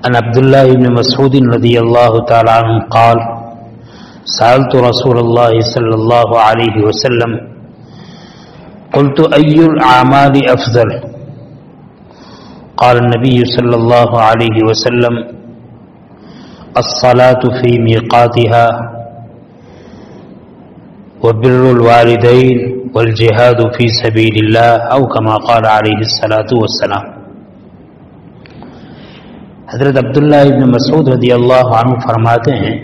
عن عبد الله بن مسعود رضي الله تعالى عنه قال سألت رسول الله صلى الله عليه وسلم قلت أي الأعمال أفضل قال النبي صلى الله عليه وسلم الصلاة في ميقاتها وبر الوالدين والجهاد في سبيل الله أو كما قال عليه الصلاة والسلام۔ حضرت عبداللہ ابن مسعود رضی اللہ عنہ فرماتے ہیں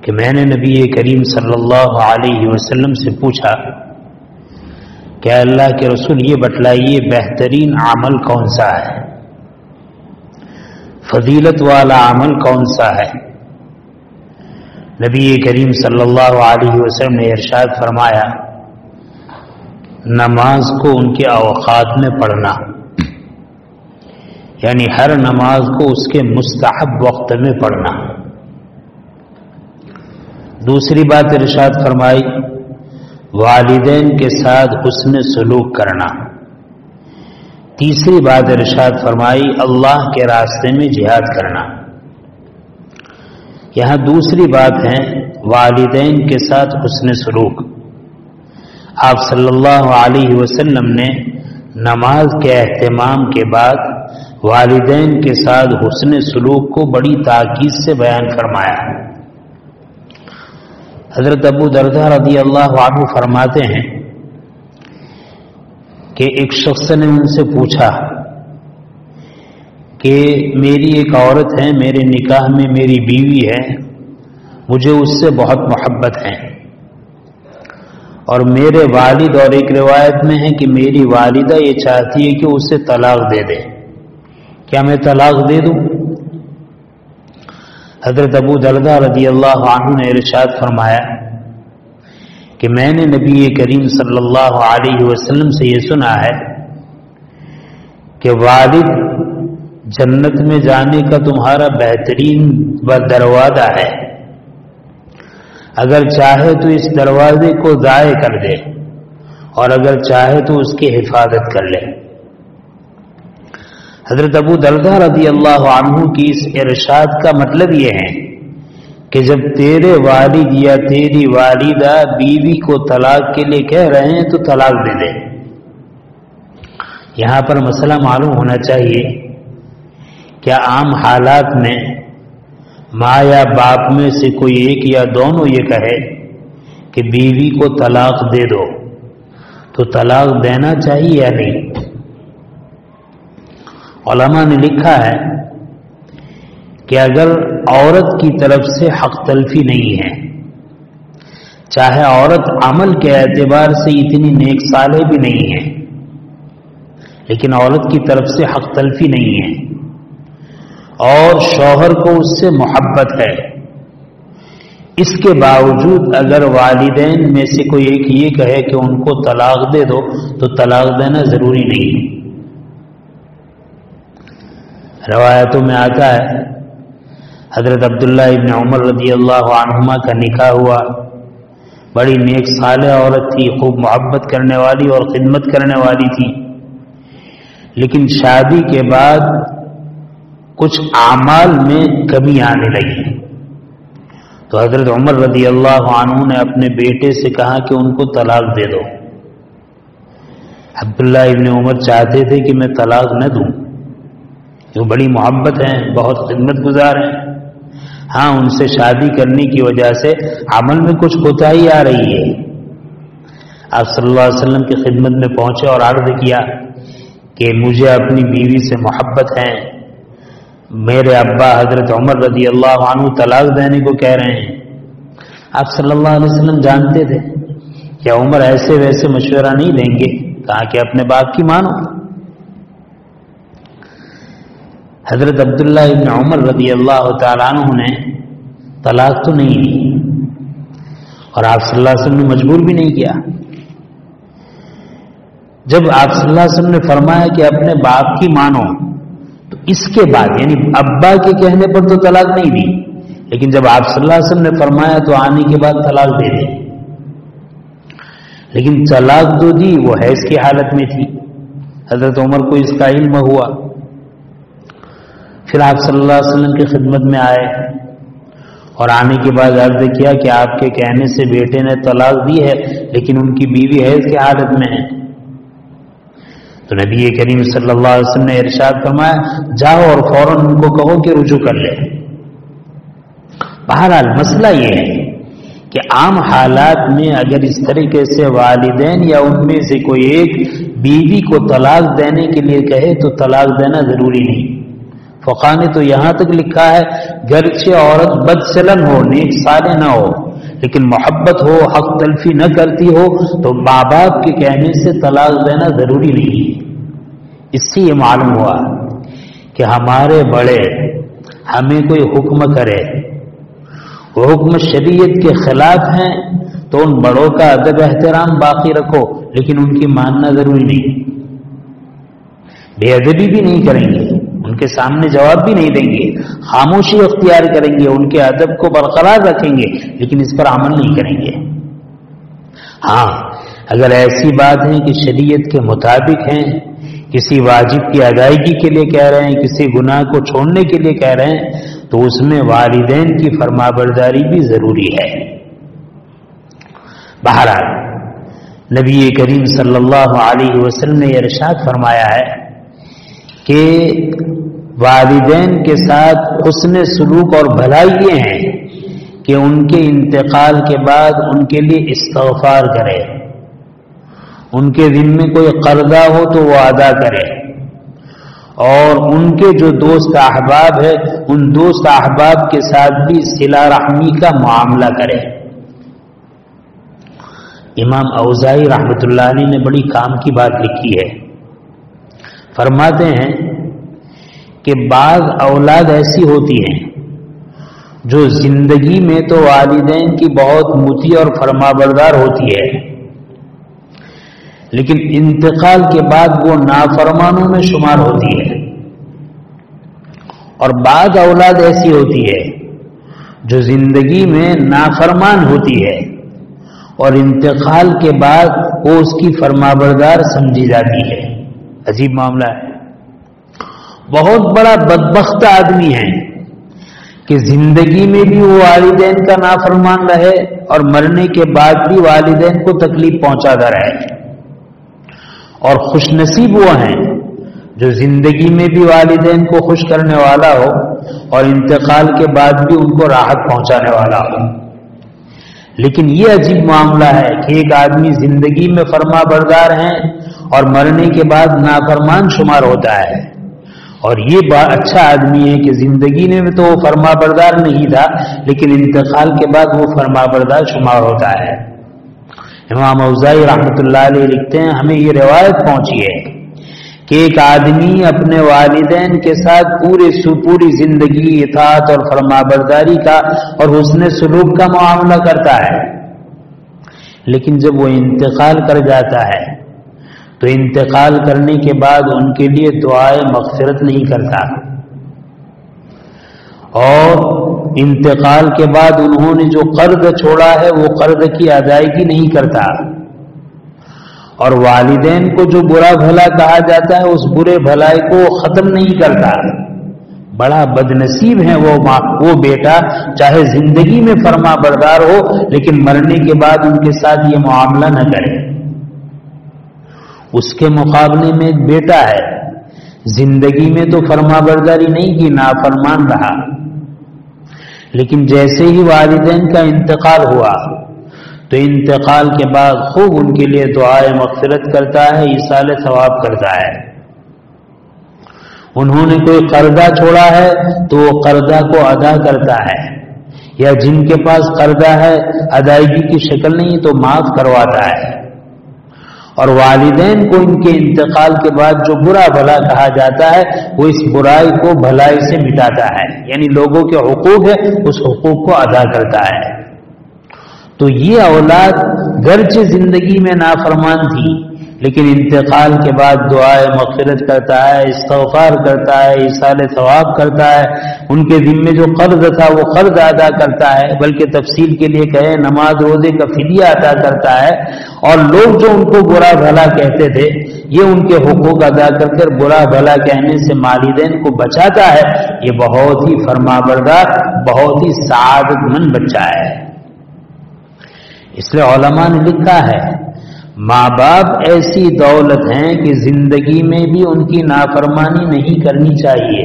کہ میں نے نبی کریم صلی اللہ علیہ وسلم سے پوچھا کہ اللہ کے رسول یہ بتلائیے بہترین عمل کون سا ہے، فضیلت والا عمل کون سا ہے؟ نبی کریم صلی اللہ علیہ وسلم نے ارشاد فرمایا نماز کو ان کے اوقات میں پڑھنا، یعنی ہر نماز کو اس کے مستحب وقت میں پڑھنا۔ دوسری بات ارشاد فرمائی والدین کے ساتھ حسن سلوک کرنا۔ تیسری بات ارشاد فرمائی اللہ کے راستے میں جہاد کرنا۔ یہاں دوسری بات ہے والدین کے ساتھ حسن سلوک۔ آپ صلی اللہ علیہ وسلم نے نماز کے اہتمام کے بعد والدین کے ساتھ حسن سلوک کو بڑی تاکید سے بیان فرمایا۔ حضرت ابو درداء رضی اللہ عنہ فرماتے ہیں کہ ایک شخص نے ان سے پوچھا کہ میری ایک عورت ہے، میرے نکاح میں میری بیوی ہے، مجھے اس سے بہت محبت ہے، اور میرے والد اور ایک روایت میں ہے کہ میری والدہ یہ چاہتی ہے کہ اسے طلاق دے دے، کیا میں طلاق دے دوں؟ حضرت ابو درداء رضی اللہ عنہ نے ارشاد فرمایا کہ میں نے نبی کریم صلی اللہ علیہ وسلم سے یہ سنا ہے کہ والد جنت میں جانے کا تمہارا بہترین دروازہ ہے، اگر چاہے تو اس دروازے کو ضائع کر دے اور اگر چاہے تو اس کی حفاظت کر لے۔ حضرت ابو درداء رضی اللہ عنہ کی اس ارشاد کا مطلب یہ ہے کہ جب تیرے والد یا تیری والدہ بیوی کو طلاق کے لیے کہہ رہے ہیں تو طلاق دے دے۔ یہاں پر مسئلہ معلوم ہونا چاہیے، کیا عام حالات میں ماں یا باپ میں سے کوئی ایک یا دونوں یہ کہے کہ بیوی کو طلاق دے دو تو طلاق دینا چاہیے یا نہیں؟ علماء نے لکھا ہے کہ اگر عورت کی طرف سے حق تلفی نہیں ہے، چاہے عورت عمل کے اعتبار سے اتنی نیک صالح بھی نہیں ہے، لیکن عورت کی طرف سے حق تلفی نہیں ہے اور شوہر کو اس سے محبت ہے، اس کے باوجود اگر والدین میں سے کوئی ایک یہ کہے کہ ان کو طلاق دے دو تو طلاق دینا ضروری نہیں ہے۔ روایتوں میں آتا ہے حضرت عبداللہ ابن عمر رضی اللہ عنہما کا نکاح ہوا، بڑی نیک صالح عورت تھی، خوب محبت کرنے والی اور خدمت کرنے والی تھی، لیکن شادی کے بعد کچھ اعمال میں کمی آنے لگی تو حضرت عمر رضی اللہ عنہ نے اپنے بیٹے سے کہا کہ ان کو طلاق دے دو۔ عبداللہ ابن عمر چاہتے تھے کہ میں طلاق نہ دوں، جو بڑی محبت ہیں، بہت خدمت گزار ہیں، ہاں ان سے شادی کرنے کی وجہ سے عمل میں کچھ کوتاہی آ رہی ہے۔ آپ صلی اللہ علیہ وسلم کی خدمت میں پہنچے اور عرض کیا کہ مجھے اپنی بیوی سے محبت ہے، میرے ابا حضرت عمر رضی اللہ عنہ طلاق دینے کو کہہ رہے ہیں۔ آپ صلی اللہ علیہ وسلم جانتے تھے کہ عمر ایسے ویسے مشورہ نہیں دیں گے، کہا کہ اپنے باپ کی مانو۔ حضرت عبداللہ ابن عمر رضی اللہ تعالیٰ عنہ نے طلاق تو نہیں دی اور آپ صلی اللہ علیہ وسلم نے مجبور بھی نہیں کیا۔ جب آپ صلی اللہ علیہ وسلم نے فرمایا کہ اپنے باپ کی مانو تو اس کے بعد یعنی ابا کے کہنے پر تو طلاق نہیں دی، لیکن جب آپ صلی اللہ علیہ وسلم نے فرمایا تو آنے کے بعد طلاق دے دی، لیکن طلاق جو دی وہ حیض کی حالت میں تھی۔ حضرت عمر کو اس کا علم ہوا، پھر آپ صلی اللہ علیہ وسلم کی خدمت میں آئے اور آنے کے بعد عرض کیا کہ آپ کے کہنے سے بیٹے نے طلاق دی ہے لیکن ان کی بیوی حیض کی حالت میں ہے. تو نبی کریم صلی اللہ علیہ وسلم نے ارشاد فرمایا جاؤ اور فوراً ان کو کہو کہ رجوع کر لے. بہرحال مسئلہ یہ ہے کہ عام حالات میں اگر اس طریقے سے والدین یا ان میں سے کوئی ایک بیوی کو طلاق دینے کے لیے کہے تو طلاق دینا ضروری نہیں. فقہ نے تو یہاں تک لکھا ہے گرچہ عورت بدسلن ہو، نیک صالح نہ ہو، لیکن محبت ہو، حق تلفی نہ کرتی ہو تو ماں باپ کے کہنے سے طلاق دینا ضروری نہیں ہے. اس سے یہ معلوم ہوا کہ ہمارے بڑے ہمیں کوئی حکم کرے، وہ حکم شریعت کے خلاف ہیں تو ان بڑوں کا ادب احترام باقی رکھو، لیکن ان کی ماننا ضروری نہیں. بے ادبی بھی نہیں کریں گے، ان کے سامنے جواب بھی نہیں دیں گے، خاموشی اختیار کریں گے، ان کے ادب کو برقرار رکھیں گے، لیکن اس پر عمل نہیں کریں گے. ہاں اگر ایسی بات ہے کہ شریعت کے مطابق ہیں، کسی واجب کی ادائیگی کے لیے کہہ رہے ہیں، کسی گناہ کو چھوڑنے کے لیے کہہ رہے ہیں، تو اس میں والدین کی فرمانبرداری بھی ضروری ہے. بہرحال نبی کریم صلی اللہ علیہ وسلم نے ارشاد فرمایا ہے کہ والدین کے ساتھ حسن سلوک اور بھلائی یہ ہے کہ ان کے انتقال کے بعد ان کے لیے استغفار کرے، ان کے ذمے کوئی قرضہ ہو تو وہ ادا کرے، اور ان کے جو دوست احباب ہے ان دوست احباب کے ساتھ بھی صلہ رحمی کا معاملہ کرے. امام اوزاعی رحمۃ اللہ علیہ نے بڑی کام کی بات لکھی ہے. فرماتے ہیں کہ بعض اولاد ایسی ہوتی ہیں جو زندگی میں تو والدین کی بہت مطیع اور فرمانبردار ہوتی ہے، لیکن انتقال کے بعد وہ نافرمانوں میں شمار ہوتی ہے. اور بعض اولاد ایسی ہوتی ہے جو زندگی میں نافرمان ہوتی ہے اور انتقال کے بعد وہ اس کی فرمانبردار سمجھی جاتی ہے. عجیب معاملہ ہے. بہت بڑا بدبخت آدمی ہے کہ زندگی میں بھی وہ والدین کا نافرمان رہے اور مرنے کے بعد بھی والدین کو تکلیف پہنچاتا رہے. اور خوش نصیب وہ ہیں جو زندگی میں بھی والدین کو خوش کرنے والا ہو اور انتقال کے بعد بھی ان کو راحت پہنچانے والا ہو. لیکن یہ عجیب معاملہ ہے کہ ایک آدمی زندگی میں فرما بردار ہیں اور مرنے کے بعد نافرمان شمار ہوتا ہے، اور یہ اچھا آدمی ہے کہ زندگی میں تو وہ فرما بردار نہیں تھا لیکن انتقال کے بعد وہ فرما بردار شمار ہوتا ہے. امام اوزاعی رحمۃ اللہ علیہ لکھتے ہیں ہمیں یہ روایت پہنچی ہے کہ ایک آدمی اپنے والدین کے ساتھ پوری زندگی اطاعت اور فرمانبرداری کا اور حسن سلوک کا معاملہ کرتا ہے، لیکن جب وہ انتقال کر جاتا ہے تو انتقال کرنے کے بعد ان کے لیے دعائے مغفرت نہیں کرتا، اور انتقال کے بعد انہوں نے جو قرض چھوڑا ہے وہ قرض کی ادائیگی نہیں کرتا، اور والدین کو جو برا بھلا کہا جاتا ہے اس برے بھلائی کو ختم نہیں کرتا. بڑا بد نصیب ہے وہ بیٹا، چاہے زندگی میں فرما بردار ہو لیکن مرنے کے بعد ان کے ساتھ یہ معاملہ نہ کرے. اس کے مقابلے میں ایک بیٹا ہے زندگی میں تو فرما برداری نہیں کی، نافرمان رہا، لیکن جیسے ہی والدین کا انتقال ہوا تو انتقال کے بعد خوب ان کے لیے دعائے مغفرت کرتا ہے، ایصال ثواب کرتا ہے. انہوں نے کوئی قرضہ چھوڑا ہے تو وہ قرضہ کو ادا کرتا ہے، یا جن کے پاس قرضہ ہے ادائیگی کی شکل نہیں تو معاف کرواتا ہے. اور والدین کو ان کے انتقال کے بعد جو برا بھلا کہا جاتا ہے وہ اس برائی کو بھلائی سے مٹاتا ہے، یعنی لوگوں کے حقوق ہے اس حقوق کو ادا کرتا ہے. تو یہ اولاد گرچہ زندگی میں نافرمان تھی لیکن انتقال کے بعد دعائے مغفرت کرتا ہے، استغفار کرتا ہے، ایصال ثواب کرتا ہے، ان کے ذمے جو قرض تھا وہ قرض ادا کرتا ہے، بلکہ تفصیل کے لیے کہے نماز روزے کا فدیہ ادا کرتا ہے. اور لوگ جو ان کو برا بھلا کہتے تھے یہ ان کے حقوق ادا کر کر برا بھلا کہنے سے والدین کو بچاتا ہے، یہ بہت ہی فرمانبردار، بہت ہی سعادت مند بچہ ہے۔ اس لیے علماء نے لکھا ہے ماں باپ ایسی دولت ہیں کہ زندگی میں بھی ان کی نافرمانی نہیں کرنی چاہیے۔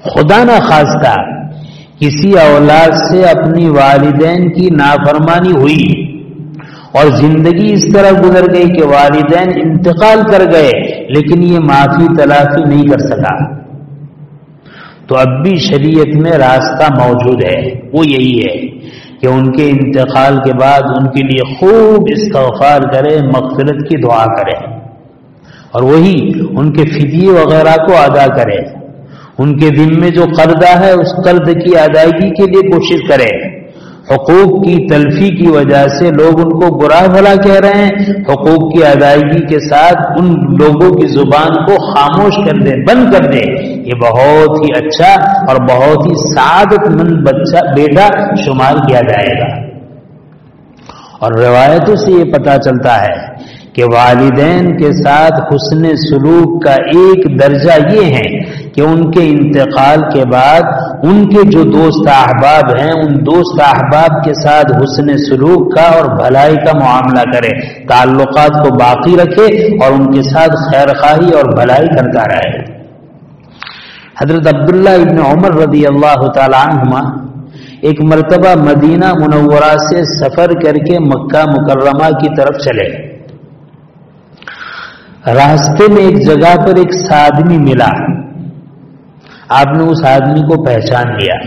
خدا نہ خواستہ کسی اولاد سے اپنی والدین کی نافرمانی ہوئی اور زندگی اس طرح گزر گئی کہ والدین انتقال کر گئے لیکن یہ معافی تلافی نہیں کر سکا، تو اب بھی شریعت میں راستہ موجود ہے، وہ یہی ہے کہ ان کے انتقال کے بعد ان کے لیے خوب استغفار کرے، مغفرت کی دعا کرے، اور وہی ان کے فدیے وغیرہ کو ادا کرے، ان کے دل میں جو قرضہ ہے اس قرض کی ادائیگی کے لیے کوشش کرے۔ حقوق کی تلفی کی وجہ سے لوگ ان کو برا بھلا کہہ رہے ہیں، حقوق کی ادائیگی کے ساتھ ان لوگوں کی زبان کو خاموش کر دے، بند کر دے، یہ بہت ہی اچھا اور بہت ہی سعادت مند بچہ بیٹا شمار کیا جائے گا۔ اور روایتوں سے یہ پتہ چلتا ہے کہ والدین کے ساتھ حسن سلوک کا ایک درجہ یہ ہے کہ ان کے انتقال کے بعد ان کے جو دوست احباب ہیں ان دوست احباب کے ساتھ حسن سلوک کا اور بھلائی کا معاملہ کرے، تعلقات کو باقی رکھے اور ان کے ساتھ خیر خواہی اور بھلائی کرتا رہے۔ حضرت عبداللہ ابن عمر رضی اللہ تعالی عنہما ایک مرتبہ مدینہ منورہ سے سفر کر کے مکہ مکرمہ کی طرف چلے۔ راستے میں ایک جگہ پر ایک آدمی ملا، آپ نے اس آدمی کو پہچان لیا،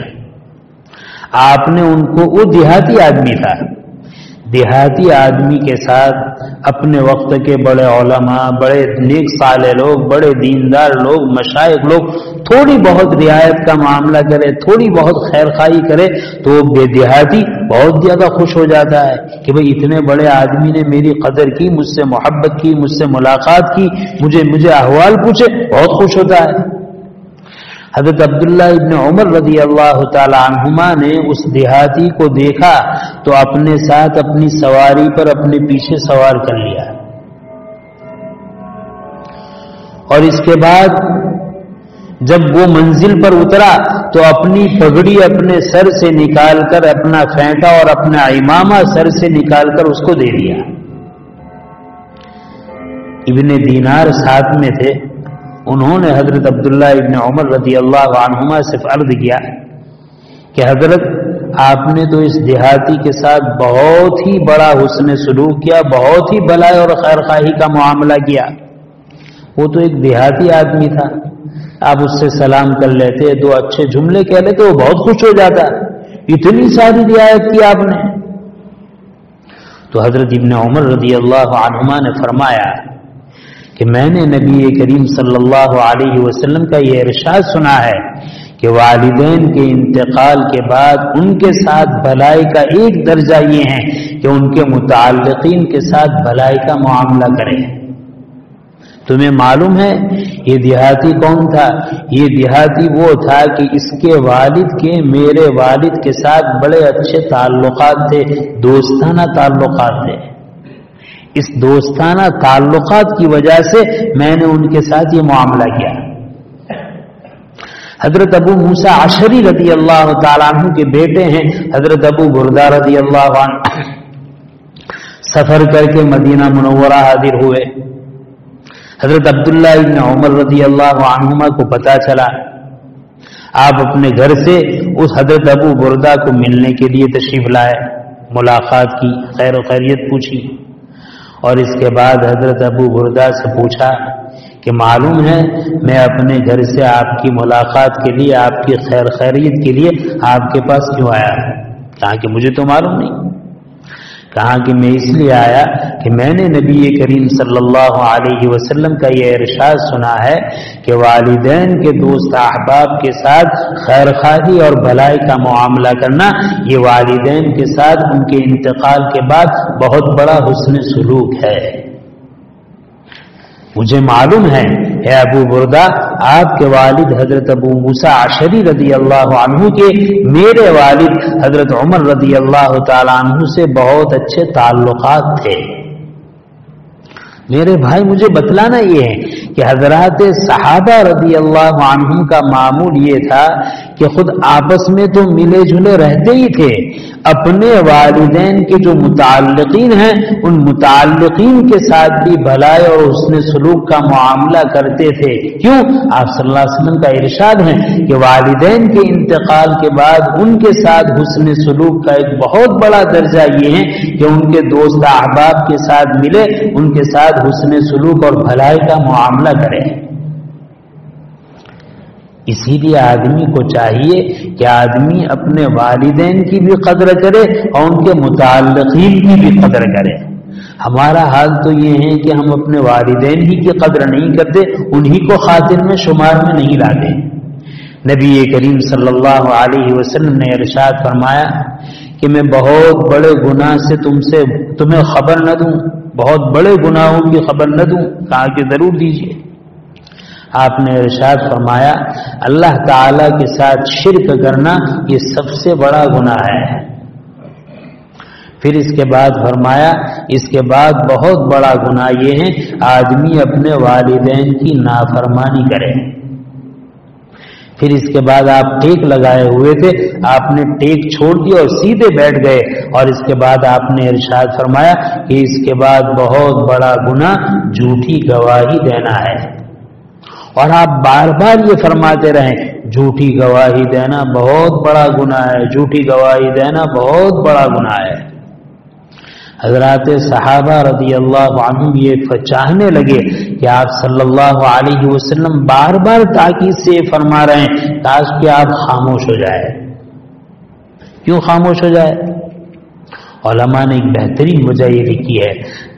آپ نے ان کو، وہ دیہاتی آدمی تھا، دیہاتی آدمی کے ساتھ اپنے وقت کے بڑے علماء، بڑے نیک صالح لوگ، بڑے دیندار لوگ، مشائخ لوگ تھوڑی بہت رعایت کا معاملہ کرے، تھوڑی بہت خیر خواہی کرے تو وہ دیہاتی بہت زیادہ خوش ہو جاتا ہے کہ بھئی اتنے بڑے آدمی نے میری قدر کی، مجھ سے محبت کی، مجھ سے ملاقات کی، مجھے احوال پوچھے، بہت خوش ہوتا ہے۔ حضرت عبداللہ ابن عمر رضی اللہ تعالی عنہما نے اس دیہاتی کو دیکھا تو اپنے ساتھ اپنی سواری پر اپنے پیچھے سوار کر لیا، اور اس کے بعد جب وہ منزل پر اترا تو اپنی پگڑی اپنے سر سے نکال کر، اپنا پھینٹا اور اپنا امامہ سر سے نکال کر اس کو دے دیا۔ ابن دینار ساتھ میں تھے، انہوں نے حضرت عبداللہ ابن عمر رضی اللہ عنہما سے عرض کیا کہ حضرت آپ نے تو اس دیہاتی کے ساتھ بہت ہی بڑا حسن سلوک کیا، بہت ہی بھلائی اور خیر خواہی کا معاملہ کیا، وہ تو ایک دیہاتی آدمی تھا، آپ اس سے سلام کر لیتے، دو اچھے جملے کہہ لیتے، وہ بہت خوش ہو جاتا، اتنی ساری رعایت کی آپ نے۔ تو حضرت ابن عمر رضی اللہ عنہما نے فرمایا کہ میں نے نبی کریم صلی اللہ علیہ وسلم کا یہ ارشاد سنا ہے کہ والدین کے انتقال کے بعد ان کے ساتھ بھلائی کا ایک درجہ یہ ہے کہ ان کے متعلقین کے ساتھ بھلائی کا معاملہ کریں۔ تمہیں معلوم ہے یہ دیہاتی کون تھا؟ یہ دیہاتی وہ تھا کہ اس کے والد کے میرے والد کے ساتھ بڑے اچھے تعلقات تھے، دوستانہ تعلقات تھے، اس دوستانہ تعلقات کی وجہ سے میں نے ان کے ساتھ یہ معاملہ کیا۔ حضرت ابو موسیٰ اشعری رضی اللہ تعالیٰ عنہ کے بیٹے ہیں حضرت ابو بردہ رضی اللہ عنہ، سفر کر کے مدینہ منورہ حاضر ہوئے۔ حضرت عبداللہ ابن عمر رضی اللہ عنہما کو پتہ چلا، آپ اپنے گھر سے اس حضرت ابو بردہ کو ملنے کے لیے تشریف لائے، ملاقات کی، خیر و خیریت پوچھی، اور اس کے بعد حضرت ابو بردہ سے پوچھا کہ معلوم ہے میں اپنے گھر سے آپ کی ملاقات کے لیے، آپ کی خیر خیریت کے لیے آپ کے پاس کیوں آیا؟ کہا کہ مجھے تو معلوم نہیں۔ کہا کہ میں اس لیے آیا کہ میں نے نبی کریم صلی اللہ علیہ وسلم کا یہ ارشاد سنا ہے کہ والدین کے دوست احباب کے ساتھ خیر خواہی اور بھلائی کا معاملہ کرنا، یہ والدین کے ساتھ ان کے انتقال کے بعد بہت بڑا حسن سلوک ہے۔ مجھے معلوم ہے اے ابو بردہ، آپ کے والد حضرت ابو موسیٰ اشعری رضی اللہ عنہ کے میرے والد حضرت عمر رضی اللہ تعالی عنہ سے بہت اچھے تعلقات تھے۔ میرے بھائی مجھے بتلانا یہ ہے کہ حضرات صحابہ رضی اللہ عنہم کا معمول یہ تھا کہ خود آپس میں تو ملے جلے رہتے ہی تھے، اپنے والدین کے جو متعلقین ہیں ان متعلقین کے ساتھ بھی بھلائی اور حسن سلوک کا معاملہ کرتے تھے۔ کیوں؟ آپ صلی اللہ علیہ وسلم کا ارشاد ہے کہ والدین کے انتقال کے بعد ان کے ساتھ حسن سلوک کا ایک بہت بڑا درجہ یہ ہے کہ ان کے دوست احباب کے ساتھ ملے، ان کے ساتھ حسن سلوک اور بھلائی کا معاملہ کرے۔ اسی لیے آدمی کو چاہیے کہ آدمی اپنے والدین کی بھی قدر کرے اور ان کے متعلقین کی بھی قدر کرے۔ ہمارا حال تو یہ ہے کہ ہم اپنے والدین ہی کی قدر نہیں کرتے، انہی کو خاطر میں شمار میں نہیں لاتے۔ نبی کریم صلی اللہ علیہ وسلم نے ارشاد فرمایا کہ میں بہت بڑے گناہ سے تمہیں خبر نہ دوں، بہت بڑے گناہوں کی خبر نہ دوں؟ کہا کہ ضرور دیجیے۔ آپ نے ارشاد فرمایا اللہ تعالی کے ساتھ شرک کرنا یہ سب سے بڑا گناہ ہے۔ پھر اس کے بعد فرمایا اس کے بعد بہت بڑا گناہ یہ ہے آدمی اپنے والدین کی نافرمانی کرے۔ پھر اس کے بعد آپ ٹیک لگائے ہوئے تھے، آپ نے ٹیک چھوڑ دیا اور سیدھے بیٹھ گئے، اور اس کے بعد آپ نے ارشاد فرمایا کہ اس کے بعد بہت بڑا گناہ جھوٹی گواہی دینا ہے۔ اور آپ بار بار یہ فرماتے رہیں جھوٹی گواہی دینا بہت بڑا گناہ ہے، جھوٹی گواہی دینا بہت بڑا گناہ ہے۔ حضرات صحابہ رضی اللہ عنہم یہ چاہنے لگے کہ آپ صلی اللہ علیہ وسلم بار بار تاکید سے فرما رہے ہیں کاش کہ آپ خاموش ہو جائے۔ کیوں خاموش ہو جائے؟ علماء نے ایک بہترین وجہ یہ لکھی ہے،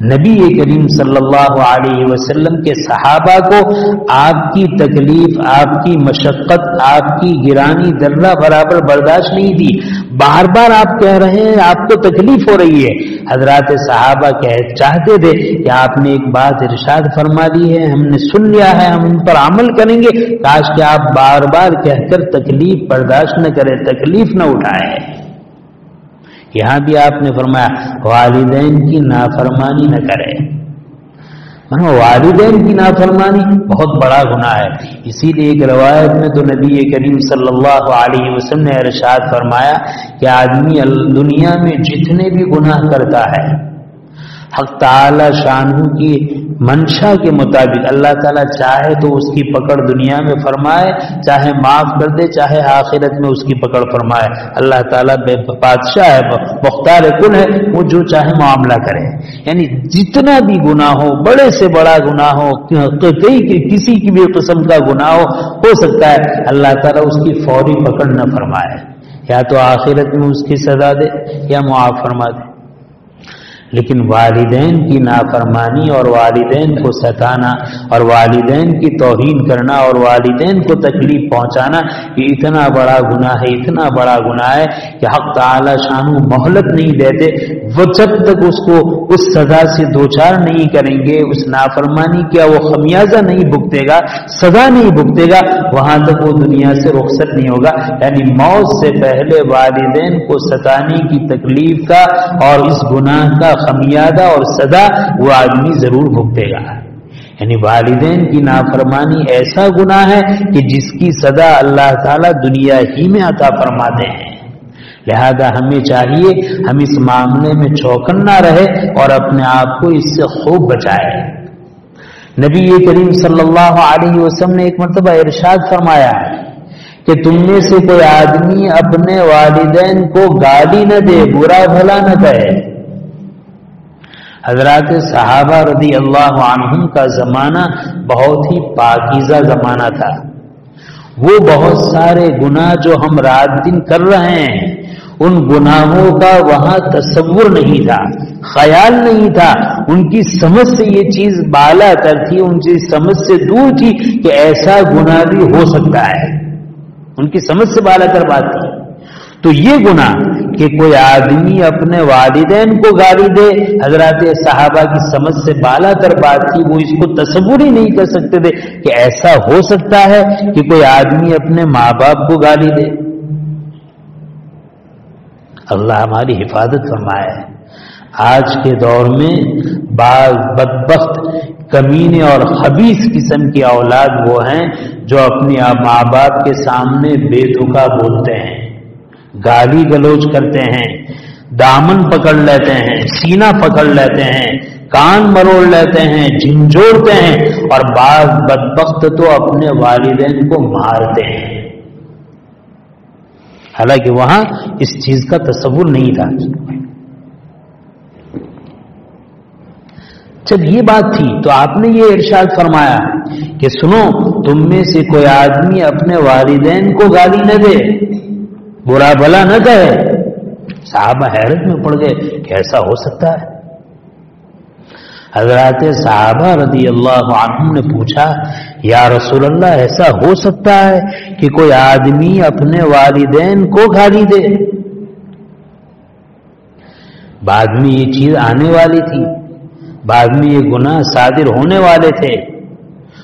نبی کریم صلی اللہ علیہ وسلم کے صحابہ کو آپ کی تکلیف، آپ کی مشقت، آپ کی گرانی ذرہ برابر برداشت نہیں تھی۔ بار بار آپ کہہ رہے ہیں آپ کو تکلیف ہو رہی ہے۔ حضرات صحابہ چاہتے تھے کہ آپ نے ایک بات ارشاد فرما دی ہے، ہم نے سن لیا ہے، ہم ان پر عمل کریں گے، کاش کہ آپ بار بار کہہ کر تکلیف برداشت نہ کریں، تکلیف نہ اٹھائیں۔ یہاں بھی آپ نے فرمایا والدین کی نافرمانی نہ کرے۔ والدین کی نافرمانی بہت بڑا گناہ ہے۔ اسی لیے ایک روایت میں تو نبی کریم صلی اللہ علیہ وسلم نے ارشاد فرمایا کہ آدمی دنیا میں جتنے بھی گناہ کرتا ہے حق تعالی شانہ کی منشا کے مطابق اللہ تعالیٰ چاہے تو اس کی پکڑ دنیا میں فرمائے، چاہے معاف کر دے، چاہے آخرت میں اس کی پکڑ فرمائے۔ اللہ تعالیٰ بے بادشاہ ہے، مختار کل ہے، وہ جو چاہے معاملہ کرے۔ یعنی جتنا بھی گناہ ہو، بڑے سے بڑا گناہ ہو، کسی کی بھی قسم کا گناہ ہو سکتا ہے اللہ تعالیٰ اس کی فوری پکڑ نہ فرمائے، یا تو آخرت میں اس کی سزا دے یا معاف فرما دے۔ لیکن والدین کی نافرمانی اور والدین کو ستانا اور والدین کی توہین کرنا اور والدین کو تکلیف پہنچانا یہ اتنا بڑا گناہ ہے، اتنا بڑا گناہ ہے کہ حق تعالی شانہ مہلت نہیں دیتے، وہ جب تک اس کو اس سزا سے دوچار نہیں کریں گے، اس نافرمانی کیا وہ خمیازہ نہیں بھگتے گا، سزا نہیں بھگتے گا، وہاں تک وہ دنیا سے رخصت نہیں ہوگا۔ یعنی موت سے پہلے والدین کو ستانے کی تکلیف کا اور اس گناہ کا خمیازہ اور سزا وہ آدمی ضرور بھگتے گا۔ یعنی والدین کی نافرمانی ایسا گناہ ہے کہ جس کی سزا اللہ تعالیٰ دنیا ہی میں عطا فرماتے ہیں۔ لہذا ہمیں چاہیے ہم اس معاملے میں چوکنا رہے اور اپنے آپ کو اس سے خوب بچائے۔ نبی کریم صلی اللہ علیہ وسلم نے ایک مرتبہ ارشاد فرمایا کہ تم میں سے کوئی آدمی اپنے والدین کو گالی نہ دے، برا بھلا نہ کہے۔ حضرات صحابہ رضی اللہ عنہم کا زمانہ بہت ہی پاکیزہ زمانہ تھا۔ وہ بہت سارے گناہ جو ہم رات دن کر رہے ہیں ان گناہوں کا وہاں تصور نہیں تھا، خیال نہیں تھا، ان کی سمجھ سے یہ چیز بالا تر تھی، ان کی سمجھ سے دور تھی کہ ایسا گناہ بھی ہو سکتا ہے، ان کی سمجھ سے بالا تر بات تھی۔ تو یہ گناہ کہ کوئی آدمی اپنے والدین کو گالی دے، حضرات صحابہ کی سمجھ سے بالا تر بات تھی، وہ اس کو تصور ہی نہیں کر سکتے تھے کہ ایسا ہو سکتا ہے کہ کوئی آدمی اپنے ماں باپ کو گالی دے۔ اللہ ہماری حفاظت فرمائے۔ آج کے دور میں بعض بدبخت کمینے اور خبیث قسم کی اولاد وہ ہیں جو اپنے ماں باپ کے سامنے بے تکا بولتے ہیں، گالی گلوچ کرتے ہیں، دامن پکڑ لیتے ہیں، سینہ پکڑ لیتے ہیں، کان مروڑ لیتے ہیں، جھنجھوڑتے ہیں، اور بعض بدبخت تو اپنے والدین کو مارتے ہیں، حالانکہ وہاں اس چیز کا تصور نہیں تھا۔ جب یہ بات تھی تو آپ نے یہ ارشاد فرمایا کہ سنو، تم میں سے کوئی آدمی اپنے والدین کو گالی نہ دے، برا بھلا نہ کہے۔ صحابہ حیرت میں پڑ گئے کہ ایسا ہو سکتا ہے؟ حضرات صحابہ رضی اللہ عنہم نے پوچھا، یا رسول اللہ ایسا ہو سکتا ہے کہ کوئی آدمی اپنے والدین کو گالی دے؟ بعد میں یہ چیز آنے والی تھی، بعد میں یہ گناہ صادر ہونے والے تھے،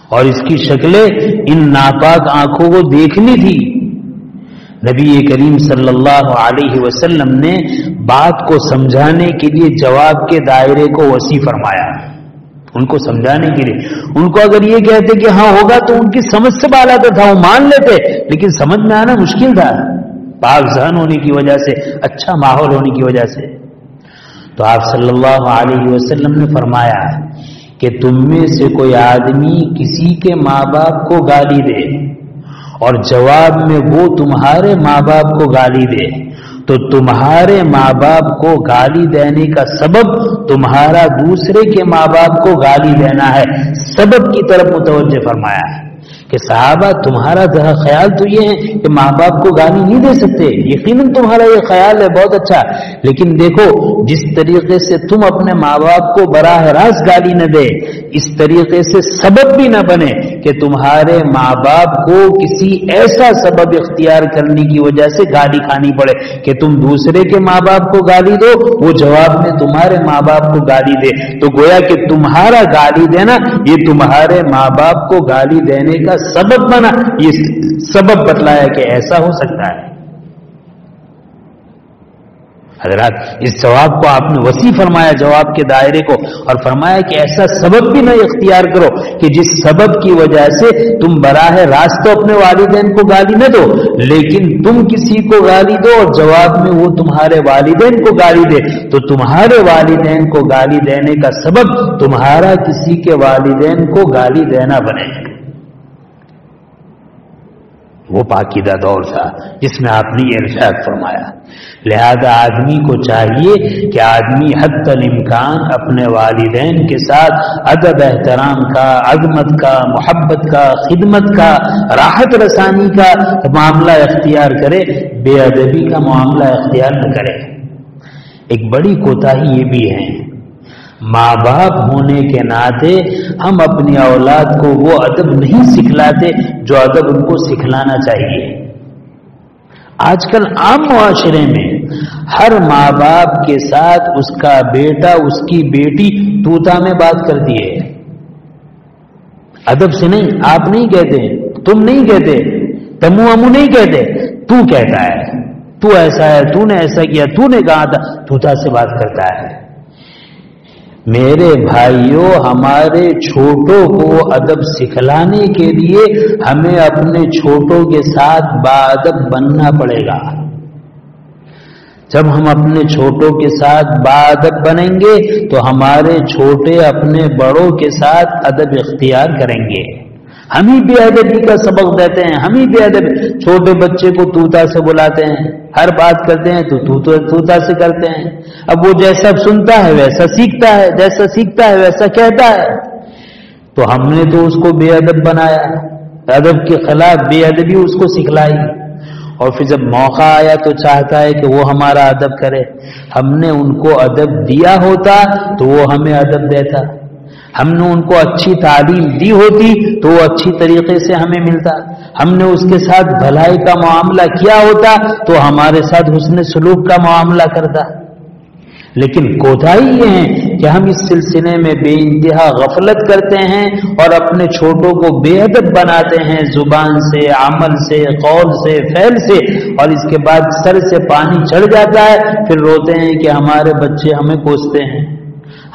اور اس کی شکلیں ان ناپاک آنکھوں کو دیکھنی تھی۔ نبی کریم صلی اللہ علیہ وسلم نے بات کو سمجھانے کے لیے جواب کے دائرے کو وسیع فرمایا، ان کو سمجھانے کے لیے۔ ان کو اگر یہ کہتے کہ ہاں ہوگا تو ان کی سمجھ سے بالا تھا، وہ مان لیتے، لیکن سمجھ میں آنا مشکل تھا، پاک ذہن ہونے کی وجہ سے، اچھا ماحول ہونے کی وجہ سے۔ تو آپ صلی اللہ علیہ وسلم نے فرمایا کہ تم میں سے کوئی آدمی کسی کے ماں باپ کو گالی دے اور جواب میں وہ تمہارے ماں باپ کو گالی دے، تو تمہارے ماں باپ کو گالی دینے کا سبب تمہارا دوسرے کے ماں باپ کو گالی دینا ہے، سبب کی طرف متوجہ فرمایا ہے کہ صحابہ تمہارا خیال تو یہ ہے کہ ماں باپ کو گالی نہیں دے سکتے، یقیناً تمہارا یہ خیال ہے بہت اچھا، لیکن دیکھو جس طریقے سے تم اپنے ماں باپ کو براہ راست گالی نہ دے، اس طریقے سے سبب بھی نہ بنے کہ تمہارے ماں باپ کو کسی ایسا سبب اختیار کرنے کی وجہ سے گالی کھانی پڑے کہ تم دوسرے کے ماں باپ کو گالی دو، وہ جواب میں تمہارے ماں باپ کو گالی دے، تو گویا کہ تمہارا گالی دینا یہ تمہارے ماں باپ کو گالی دینے کا سبب بنا، یہ سبب بتلایا کہ ایسا ہو سکتا ہے۔ حضرات اس جواب کو آپ نے وسیع فرمایا، جواب کے دائرے کو، اور فرمایا کہ ایسا سبب بھی نہ اختیار کرو کہ جس سبب کی وجہ سے تم براہ راست تو اپنے والدین کو گالی نہ دو، لیکن تم کسی کو گالی دو اور جواب میں وہ تمہارے والدین کو گالی دے، تو تمہارے والدین کو گالی دینے کا سبب تمہارا کسی کے والدین کو گالی دینا بنے۔ وہ پاکیزہ دور تھا جس میں آپ نے یہ ارشاد فرمایا۔ لہذا آدمی کو چاہیے کہ آدمی حتی الامکان اپنے والدین کے ساتھ ادب احترام کا، عظمت کا، محبت کا، خدمت کا، راحت رسانی کا معاملہ اختیار کرے، بے ادبی کا معاملہ اختیار نہ کرے۔ ایک بڑی کوتاہی یہ بھی ہے، ماں باپ ہونے کے ناطے ہم اپنی اولاد کو وہ ادب نہیں سکھلاتے جو ادب ان کو سکھلانا چاہیے۔ آج کل عام معاشرے میں ہر ماں باپ کے ساتھ اس کا بیٹا، اس کی بیٹی طوطا میں بات کرتی ہے، ادب سے نہیں۔ آپ نہیں کہتے، تم نہیں کہتے، تمو امو نہیں کہتے، تو کہتا ہے، تو ایسا ہے، تو نے ایسا کیا، تو نے کہا تھا، طوطا سے بات کرتا ہے۔ میرے بھائیوں، ہمارے چھوٹوں کو ادب سکھلانے کے لیے ہمیں اپنے چھوٹوں کے ساتھ باادب بننا پڑے گا۔ جب ہم اپنے چھوٹوں کے ساتھ باادب بنیں گے تو ہمارے چھوٹے اپنے بڑوں کے ساتھ ادب اختیار کریں گے۔ ہم ہی بے ادبی کا سبق دیتے ہیں، ہم ہی بے ادب، چھوٹے بچے کو طوطا سے بلاتے ہیں، ہر بات کرتے ہیں تو طوطا سے کرتے ہیں۔ اب وہ جیسا سنتا ہے ویسا سیکھتا ہے، جیسا سیکھتا ہے ویسا کہتا ہے، تو ہم نے تو اس کو بے ادب بنایا، ادب کے خلاف بے ادبی اس کو سکھلائی، اور پھر جب موقع آیا تو چاہتا ہے کہ وہ ہمارا ادب کرے۔ ہم نے ان کو ادب دیا ہوتا تو وہ ہمیں ادب دیتا، ہم نے ان کو اچھی تعلیم دی ہوتی تو وہ اچھی طریقے سے ہمیں ملتا، ہم نے اس کے ساتھ بھلائی کا معاملہ کیا ہوتا تو ہمارے ساتھ حسن سلوک کا معاملہ کرتا۔ لیکن کوتاہی یہ ہے کہ ہم اس سلسلے میں بے انتہا غفلت کرتے ہیں اور اپنے چھوٹوں کو بے ادب بناتے ہیں، زبان سے، عمل سے، قول سے، فعل سے، اور اس کے بعد سر سے پانی چڑھ جاتا ہے، پھر روتے ہیں کہ ہمارے بچے ہمیں کوستے ہیں۔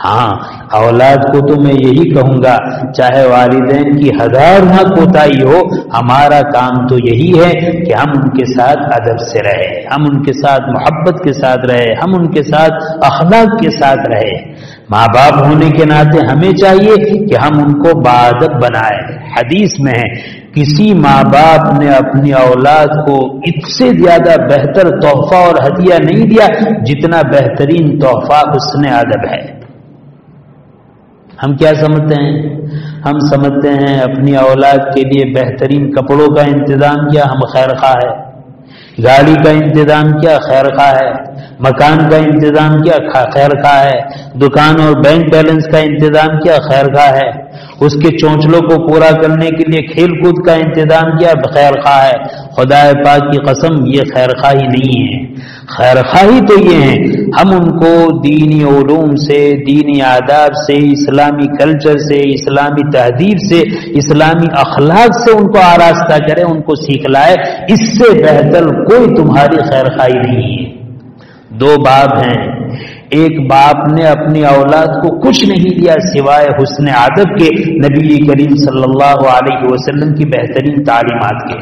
ہاں، اولاد کو تو میں یہی کہوں گا، چاہے والدین کی ہزارواں کوتاہی ہو، ہمارا کام تو یہی ہے کہ ہم ان کے ساتھ ادب سے رہے، ہم ان کے ساتھ محبت کے ساتھ رہے، ہم ان کے ساتھ اخلاق کے ساتھ رہے۔ ماں باپ ہونے کے ناطے ہمیں چاہیے کہ ہم ان کو باادب بنائیں۔ حدیث میں ہے کسی ماں باپ نے اپنی اولاد کو اس سے زیادہ بہتر تحفہ اور ہدیہ نہیں دیا جتنا بہترین تحفہ حسن ادب ہے۔ ہم کیا سمجھتے ہیں؟ ہم سمجھتے ہیں اپنی اولاد کے لیے بہترین کپڑوں کا انتظام کیا، ہم خیر خواہ ہے، گاڑی کا انتظام کیا، خیر خواہ ہے، مکان کا انتظام کیا، خیر خواہ ہے، دکان اور بینک بیلنس کا انتظام کیا، خیر خواہ ہے، اس کے چونچلوں کو پورا کرنے کے لیے کھیل کود کا انتظام کیا، خیر خواہ ہے۔ خدا پاک کی قسم یہ خیر خواہی نہیں ہے، خیر خواہی تو یہ ہے ہم ان کو دینی علوم سے، دینی آداب سے، اسلامی کلچر سے، اسلامی تہذیب سے، اسلامی اخلاق سے ان کو آراستہ کریں، ان کو سکھلائے۔ اس سے بہتر کوئی تمہاری خیر خواہی نہیں ہے۔ دو باپ ہیں، ایک باپ نے اپنی اولاد کو کچھ نہیں دیا سوائے حسن ادب کے، نبی کریم صلی اللہ علیہ وسلم کی بہترین تعلیمات کے،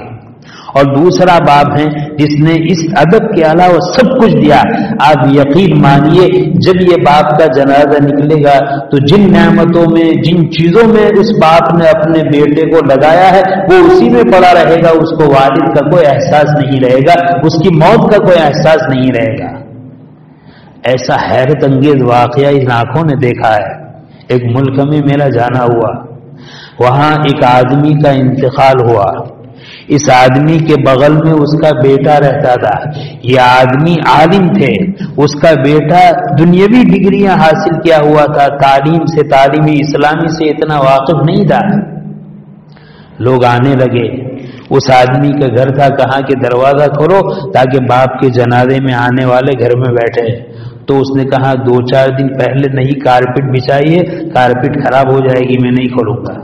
اور دوسرا باپ ہے جس نے اس ادب کے علاوہ سب کچھ دیا۔ آپ یقین مانیے جب یہ باپ کا جنازہ نکلے گا تو جن نعمتوں میں، جن چیزوں میں اس باپ نے اپنے بیٹے کو لگایا ہے وہ اسی میں پڑا رہے گا، اس کو والد کا کوئی احساس نہیں رہے گا، اس کی موت کا کوئی احساس نہیں رہے گا۔ ایسا حیرت انگیز واقعہ ان آنکھوں نے دیکھا ہے۔ ایک ملک میں میرا جانا ہوا، وہاں ایک آدمی کا انتقال ہوا، اس آدمی کے بغل میں اس کا بیٹا رہتا تھا، یہ آدمی عالم تھے، اس کا بیٹا دنیاوی ڈگریاں حاصل کیا ہوا تھا، تعلیم سے، تعلیم اسلامی سے اتنا واقف نہیں تھا۔ لوگ آنے لگے، اس آدمی کا گھر تھا، کہا کہ دروازہ کھولو تاکہ باپ کے جنازے میں آنے والے گھر میں بیٹھے۔ تو اس نے کہا 2-4 دن پہلے نہیں کارپیٹ بچھائیے، کارپیٹ خراب ہو جائے گی، میں نہیں کھولوں گا۔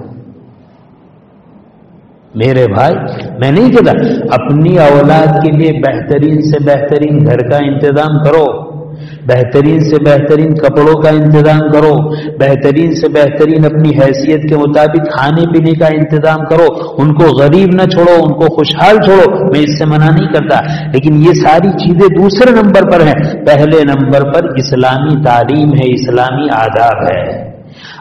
میرے بھائی، میں نہیں کہتا اپنی اولاد کے لیے بہترین سے بہترین گھر کا انتظام کرو، بہترین سے بہترین کپڑوں کا انتظام کرو، بہترین سے بہترین اپنی حیثیت کے مطابق کھانے پینے کا انتظام کرو، ان کو غریب نہ چھوڑو، ان کو خوشحال چھوڑو، میں اس سے منع نہیں کرتا، لیکن یہ ساری چیزیں دوسرے نمبر پر ہیں۔ پہلے نمبر پر اسلامی تعلیم ہے، اسلامی آداب ہے۔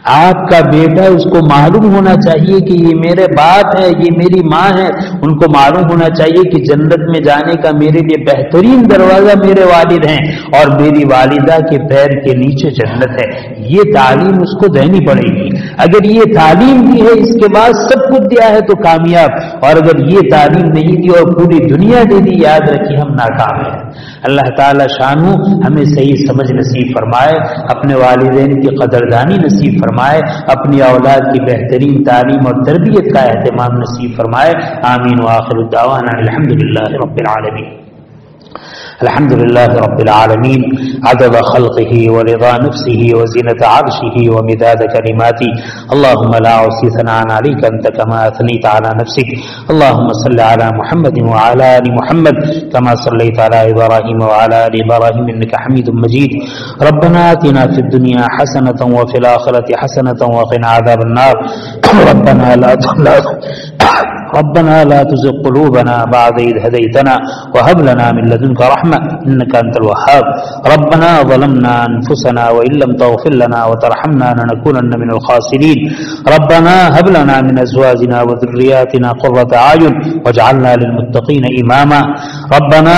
آپ کا بیٹا، اس کو معلوم ہونا چاہیے کہ یہ میرے باپ ہے، یہ میری ماں ہے، ان کو معلوم ہونا چاہیے کہ جنت میں جانے کا میرے لیے بہترین دروازہ میرے والد ہیں اور میری والدہ کے پیر کے نیچے جنت ہے۔ یہ تعلیم اس کو دینی پڑے گی۔ اگر یہ تعلیم دی ہے، اس کے بعد سب کچھ دیا ہے تو کامیاب، اور اگر یہ تعلیم نہیں دی اور پوری دنیا دے دی، یاد رکھیے ہم ناکام ہیں۔ اللہ تعالی شانو ہمیں صحیح سمجھ نصیب فرمائے، اپنے والدین کی قدردانی نصیب فرمائے، اپنی اولاد کی بہترین تعلیم اور تربیت کا اہتمام نصیب فرمائے۔ آمین وآخر الدعوانا الحمدللہ رب العالمین۔ الحمد لله رب العالمين عدد خلقه ورضا نفسه وزنة عرشه ومداد كلماته. اللهم لا أحصي ثناء عليك أنت كما أثنيت على نفسك. اللهم صل على محمد وعلى آل محمد كما صليت على إبراهيم وعلى آل إبراهيم إنك حميد مجيد. ربنا آتنا في الدنيا حسنة وفي الآخرة حسنة وقنا عذاب النار. ربنا لا تزغ قلوبنا بعد إذ هديتنا وهب لنا من لدنك رحمة إنك أنت الوهاب. ربنا ظلمنا أنفسنا وإن لم تغفر لنا وترحمنا لنكونن من الخاسرين. ربنا هب لنا من أزواجنا وذرياتنا قرة أعين واجعلنا للمتقين إماما. ربنا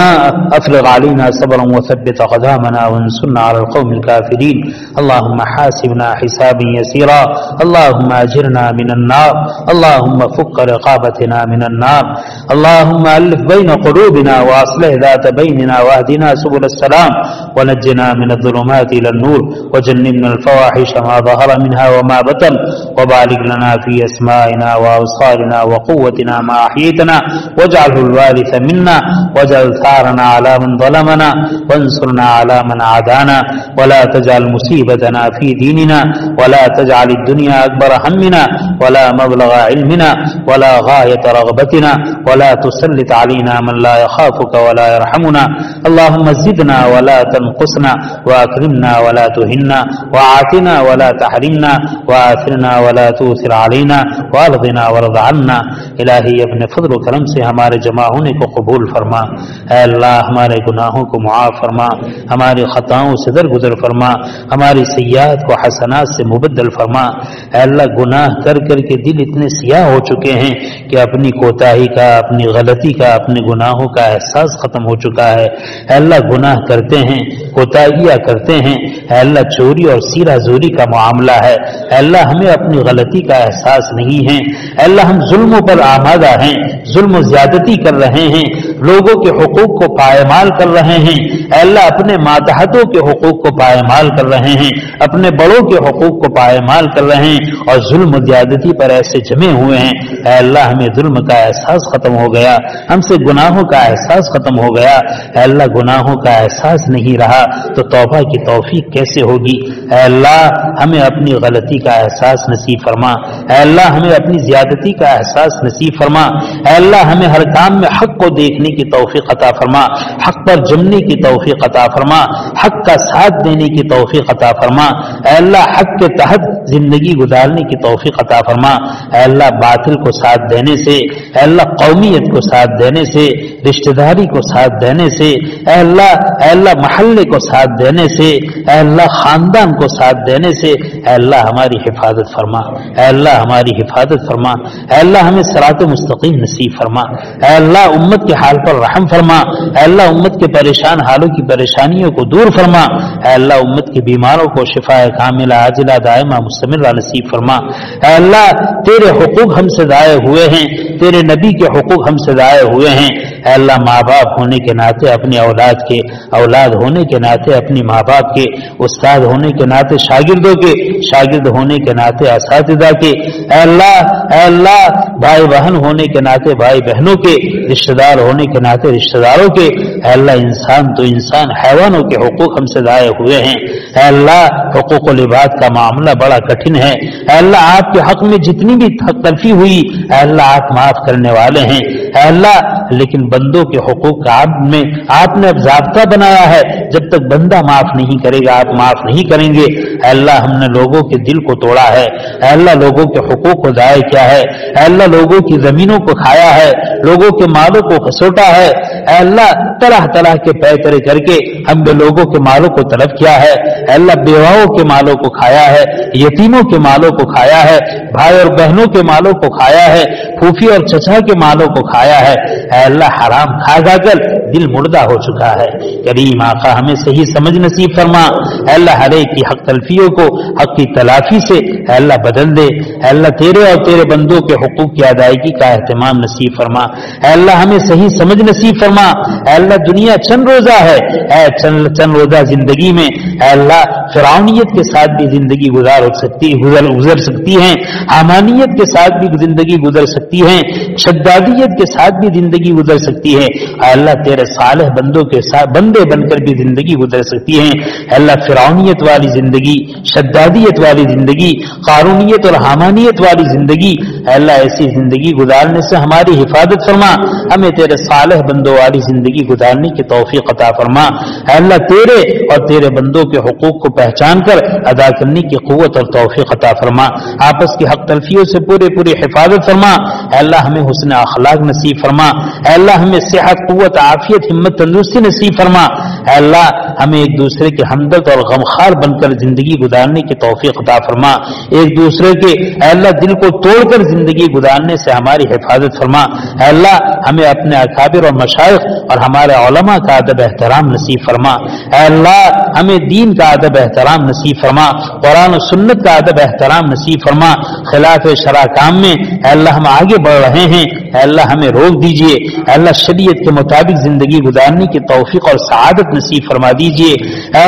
أفرغ علينا صبرا وثبت أقدامنا وانصرنا على القوم الكافرين. اللهم حاسبنا حسابا يسيرا. اللهم أجرنا من النار اللهم فك رقابتنا من النار اللهم ألف بين قلوبنا وأصلح ذات بيننا واهدنا سبل السلام ونجنا من الظلمات إلى النور وجنبنا الفواحش ما ظهر منها وما بطن وبارك لنا في أسمائنا وأبصارنا وقوتنا ما أحييتنا واجعله الوارث منا واجعل ثارنا على من ظلمنا وانصرنا على من عادانا ولا تجعل مصيبتنا في ديننا ولا تجعل الدنيا أكبر همنا ولا مبلغ علمنا ولا غاية رغبتنا ولا تسلط علينا من لا يخافك ولا يرحمنا اللهم زدنا ولا تنقصنا وأكرمنا ولا تهنا وآتنا ولا تحرمنا وآثرنا ولا تؤثر علينا وارضنا وارض عنا الہی اپنے فضل و کرم سے ہمارے جمع ہونے کو قبول فرما اے اللہ ہمارے گناہوں کو معاف فرما ہماری خطاؤں سے درگزر فرما ہماری سیئات کو حسنات سے مبدل فرما اے اللہ گناہ کر کر کے دل اتنے سیاہ ہو چکے ہیں کہ اپنی کوتاہی کا اپنی غلطی کا اپنے گناہوں کا احساس ختم ہو چکا ہے اے اللہ گناہ کرتے ہیں کوتاہیاں کرتے ہیں اے اللہ چوری اور سیرہ زوری کا معاملہ ہے اے اللہ ہمیں اپنی غلطی کا احساس نہیں ہے اے اللہ ہم ظلموں پر آمادہ ہیں ظلم و زیادتی کر رہے ہیں لوگوں کے حقوق کو پائمال کر رہے ہیں اے اللہ اپنے ماتحتوں کے حقوق کو پائمال کر رہے ہیں اپنے بڑوں کے حقوق کو پائمال کر رہے ہیں اور ظلم و زیادتی پر ایسے جمے ہوئے ہیں اے اللہ ہمیں ظلم کا احساس ختم ہو گیا ہم سے گناہوں کا احساس ختم ہو گیا اے اللہ گناہوں کا احساس نہیں رہا تو توبہ کی توفیق کیسے ہوگی اے اللہ ہمیں اپنی غلطی کا احساس نصیب فرما اے اللہ ہمیں اپنی زیادتی کا احساس نصیب فرما اے اللہ ہمیں ہر کام میں حق کو دیکھنے کی توفیق عطا فرما حق پر جمنے کی توفیق عطا فرما حق کا ساتھ دینے کی توفیق عطا فرما اے اللہ حق کے تحت زندگی گزارنے کی توفیق عطا فرما اے اللہ باطل کو ساتھ دینے سے اے اللہ قومیت کو ساتھ دینے سے رشتہ داری کو ساتھ دینے سے اے اللہ محلے کو ساتھ دینے سے اے اللہ خاندان کو ساتھ دینے سے اے اللہ ہماری حفاظت فرما اے اللہ ہماری حفاظت فرما اے اللہ ہمیں صراط مستقیم نصیب فرما اے اللہ امت کے حال پر رحم فرما اے اللہ امت کے پریشان حالوں کی پریشانیوں کو دور فرما اے اللہ امت کے بیماروں کو شفا کاملہ عاجلہ دائمہ مستمرہ نصیب فرما اے اللہ تیرے حقوق ہم سے ضائع ہوئے ہیں تیرے نبی کے حقوق ہم سے ضائع ہوئے ہیں اے اللہ ماں باپ ہونے کے ناطے اپنی اولاد کے اولاد ہونے کے ناطے اپنی ماں باپ کے استاد ہونے کے ناطے شاگردوں کے شاگرد ہونے کے ناطے اساتذہ کے اے اللہ بھائی بہن ہونے کے ناطے بھائی بہنوں کے رشتہ دار ہونے کے ناطے رشتہ داروں کے اے اللہ انسان تو انسان حیوانوں کے حقوق ہم سے ضائع ہوئے ہیں اے اللہ حقوق العباد کا معاملہ بڑا کٹھن ہے اے اللہ آپ کے حق میں جتنی بھی حق تلفی ہوئی اے اللہ آپ معاف کرنے والے ہیں اے اللہ لیکن بندوں کے حقوق کا آپ نے اب ضابطہ بنایا ہے جب تک بندہ معاف نہیں کرے گا آپ معاف نہیں کریں گے اے اللہ ہم نے لوگوں کے دل کو توڑا ہے اے اللہ لوگوں کے حقوق کو ضائع کیا ہے اے اللہ لوگوں کی زمینوں کو کھایا ہے لوگوں کے مالوں کو کھسوٹا ہے اے اللہ طرح طرح کے پیکرے کر کے ہم نے لوگوں کے مالوں کو طلب کیا ہے اے اللہ بیواؤں کے مالوں کو کھایا ہے یتیموں کے مالوں کو کھایا ہے بھائی اور بہنوں کے مالوں کو کھایا ہے پھوپھی اور چچا کے مالوں کو کھایا ہے اے اللہ حرام کھا جا کر دل مردہ ہو چکا ہے کریم آقا ہمیں صحیح سمجھ نصیب فرما اے اللہ ہر ایک کی حق تلفیوں کو حق کی تلافی سے اے اللہ بدل دے اے اللہ تیرے اور تیرے بندوں کے حقوق کی ادائیگی کا اہتمام نصیب فرما اے اللہ ہمیں صحیح سمجھ نصیب فرما اے اللہ دنیا چند روزہ ہے اے چند روزہ زندگی میں اے اللہ فرعونیت کے ساتھ بھی زندگی گزر سکتی ہے حمانیت کے ساتھ بھی زندگی گزر سکتی ہے شدادیت کے ساتھ بھی زندگی گزر سکتی ہے اے اللہ تیرے صالح بندوں کے ساتھ بندے بن کر بھی زندگی گزر سکتی ہے اے اللہ فرعونیت والی زندگی شدادیت والی زندگی قارونیت اور حمانیت والی زندگی اے اللہ ایسی زندگی گزارنے سے ہماری حفاظت فرما ہمیں تیرے صالح بندوں والی زندگی گزارنے کی توفیق عطا فرما اے اللہ تیرے اور تیرے بندوں کے حقوق کو پہچان کر ادا کرنے کی قوت اور توفیق عطا فرما آپس کی حق تلفیوں سے پوری حفاظت فرما اے اللہ ہمیں حسن اخلاق نصیب فرما اے اللہ ہمیں صحت قوت عافیت عافیت ہمت تندرستی نصیب فرما. اے اللہ ہمیں ایک دوسرے کے ہمدرد اور غمخوار بن کر زندگی گزارنے کی توفیق عطا فرما. ایک دوسرے کے اے اللہ دل کو توڑ کر زندگی گزارنے سے ہماری حفاظت فرما. اے اللہ ہمیں اپنے اکابر اور مشائخ اور ہمارے علماء کا ادب احترام نصیب فرما. اے اللہ ہمیں دین کا ادب احترام نصیب فرما, قرآن و سنت کا ادب احترام نصیب فرما. خلاف شرع کام میں اے اللہ ہم آگے بڑھ رہے ہیں, اے اللہ ہمیں روک دیجئے. اے اللہ شریعت کے مطابق زندگی گزارنے کی توفیق اور سعادت نصیب فرما دیجئے. اے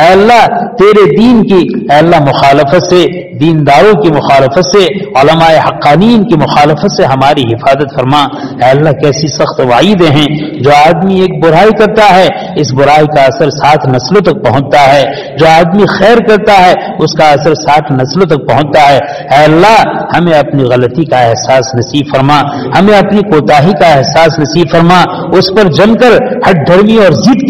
اللہ تیرے دین کی اے اللہ مخالفت سے, دینداروں کی مخالفت سے, علماء حقانین کی مخالفت سے ہماری حفاظت فرما. اے اللہ کیسی سخت وعیدیں ہیں. جو آدمی ایک برائی کرتا ہے اس برائی کا اثر 60 نسلوں تک پہنچتا ہے, جو آدمی خیر کرتا ہے اس کا اثر 60 نسلوں تک پہنچتا ہے. اے اللہ ہمیں اپنی غلطی کا احساس نصیب فرما, ہمیں اپنی کوتاہی کا احساس نصیب فرما, اس پر جم کر ہٹ دھرمی اور ضد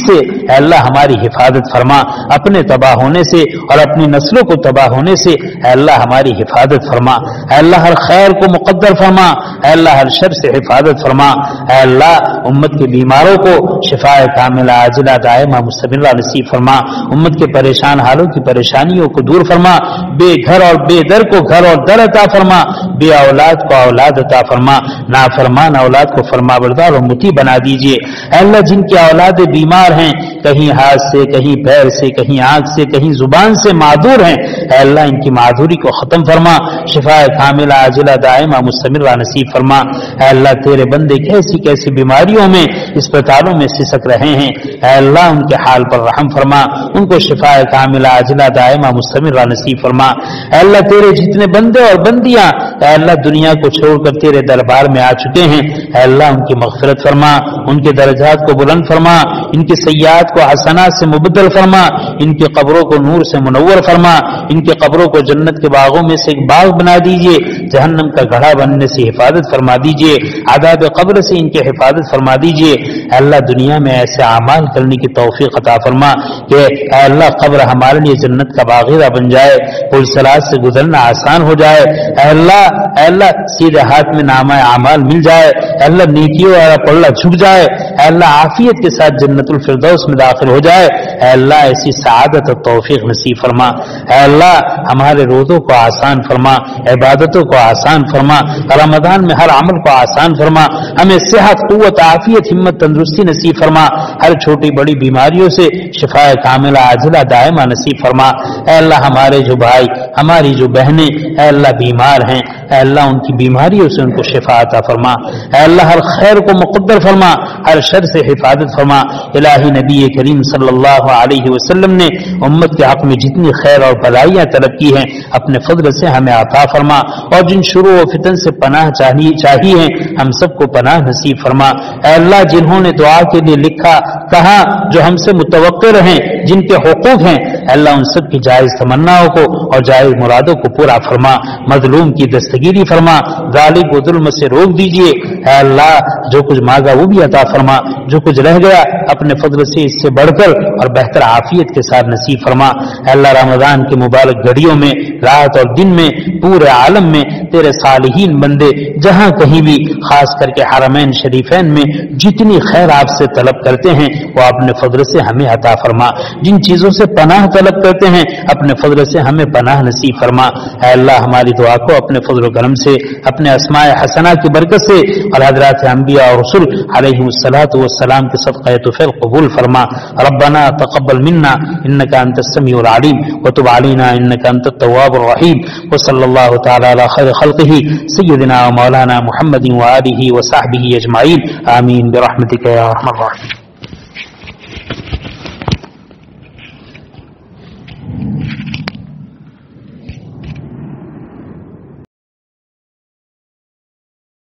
سے اے اللہ ہماری حفاظت فرما. اپنے تباہ ہونے سے اور اپنی نسلوں کو تباہ ہونے سے اے اللہ ہماری حفاظت فرما. اے اللہ ہر خیر کو مقدر فرما, اے اللہ ہر شر سے حفاظت فرما. اے اللہ امت کے بیماروں کو شفاء کاملہ عاجلہ دائمہ مستمرہ نصیب فرما. امت کے پریشان حالوں کی پریشانیوں کو دور فرما. بے گھر اور بے در کو گھر اور در عطا فرما. بے اولاد کو اولاد عطا فرما. نافرمان اولاد کو فرما بردار اور مطیع بنا دیجیے. اے اللہ جن کی اولاد بیمار ہیں, کہیں ہاتھ سے, کہیں پیر سے, کہیں آنکھ سے, کہیں زبان سے معذور ہیں, اے اللہ ان کی معذوری کو ختم فرما. شفاء کاملہ عاجلہ دائمہ مستمرہ نصیب فرما. اے اللہ تیرے بندے کیسی کیسی بیماریوں میں اسپتالوں میں سسک رہے ہیں, اے اللہ ان کے حال پر رحم فرما, ان کو شفاء کاملہ عاجلہ دائمہ مستمرہ نصیب فرما. اے اللہ تیرے جتنے بندے اور بندیاں اے اللہ دنیا کو چھوڑ کر تیرے دربار میں آ چکے ہیں, اے اللہ ان کی مغفرت فرما, ان کے درجات کو بلند فرما, ان کی سیئات کو حسنات سے مبدل فرما, ان کی قبروں کو نور سے منور فرما, ان کی قبروں کو جنت کے باغوں میں سے ایک باغ بنا دیجیے, جہنم کا گڑھا بننے سے حفاظت فرما دیجیے, عذاب قبر سے ان کی حفاظت فرما دیجیے. اے اللہ دنیا میں ایسے اعمال کرنے کی توفیق عطا فرما کہ اے اللہ قبر ہمارے لیے جنت کا باغیرہ بن جائے, پل صراط سے گزرنا آسان ہو جائے. اے اللہ سیدھے ہاتھ میں نامہ اعمال مل جائے, اے اللہ نیکیوں والا پلہ جھک جائے, اے اللہ عافیت کے ساتھ جنت الفردوس میں داخل ہو جائے. اے اللہ ایسی سعادت اور توفیق نصیب فرما. اے اللہ ہمارے روزوں کو آسان فرما, عبادتوں کو آسان فرما, رمضان میں ہر عمل کو آسان فرما. ہمیں صحت, قوت, عافیت, ہمت, تندرستی نصیب فرما. ہر چھوٹی بڑی بیماریوں سے شفاء کاملہ عاجلہ دائمہ نصیب فرما. اے اللہ ہمارے جو بھائی, ہماری جو بہنیں اے اللہ بیمار ہیں, اے اللہ ان کی بیماریوں سے ان کو شفا عطا فرما. اے اللہ ہر خیر کو مقدر فرما, ہر شر سے حفاظت فرما. الہی نبی کریم صلی اللہ علیہ وسلم نے امت کے حق میں جتنی خیر اور بھلائیاں طلب کی ہیں اپنے فضل سے ہمیں عطا فرما, اور جن شرور و فتن سے پناہ چاہیے ہیں ہم سب کو پناہ نصیب فرما. اے اللہ جنہوں نے دعا کے لیے لکھا کہا, جو ہم سے متوقع رہیں, جن کے حقوق ہیں, اے اللہ ان سب کی جائز تمناؤں کو اور جائز مرادوں کو پورا فرما. مظلوم کی دستگیری فرما, ظالم کو ظلم سے روک دیجیے. اے اللہ جو کچھ مانگا وہ بھی عطا فرما, جو کچھ رہ گیا اپنے فضل سے اس سے بڑھ کر اور بہتر عافیت کے ساتھ نصیب فرما. اے اللہ رمضان کے مبارک گھڑیوں میں, رات اور دن میں, پورے عالم میں تیرے صالحین بندے جہاں کہیں بھی, خاص کر کے حرمین شریفین میں جتنی خیر آپ سے طلب کرتے ہیں وہ اپنے فضل سے ہمیں عطا فرما. جن چیزوں سے پناہ طلب کرتے ہیں اپنے فضل سے ہمیں پناہ نصیب فرما. اے اللہ ہماری دعا کو اپنے فضل و کرم سے, اپنے اسماء حسنہ کی برکت سے اور حضرات انبیاء اور رسول علیہ الصلاۃ والسلام کے صدقہ توفیق قبول فرما. ربنا تقبل منا انك انت السميع العليم وتب علينا انك انت التواب الرحيم. وصلى الله تعالى على خير خلقه سيدنا ومولانا محمد وآله وصحبه اجمعين. آمين برحمتك يا ارحم الراحمين.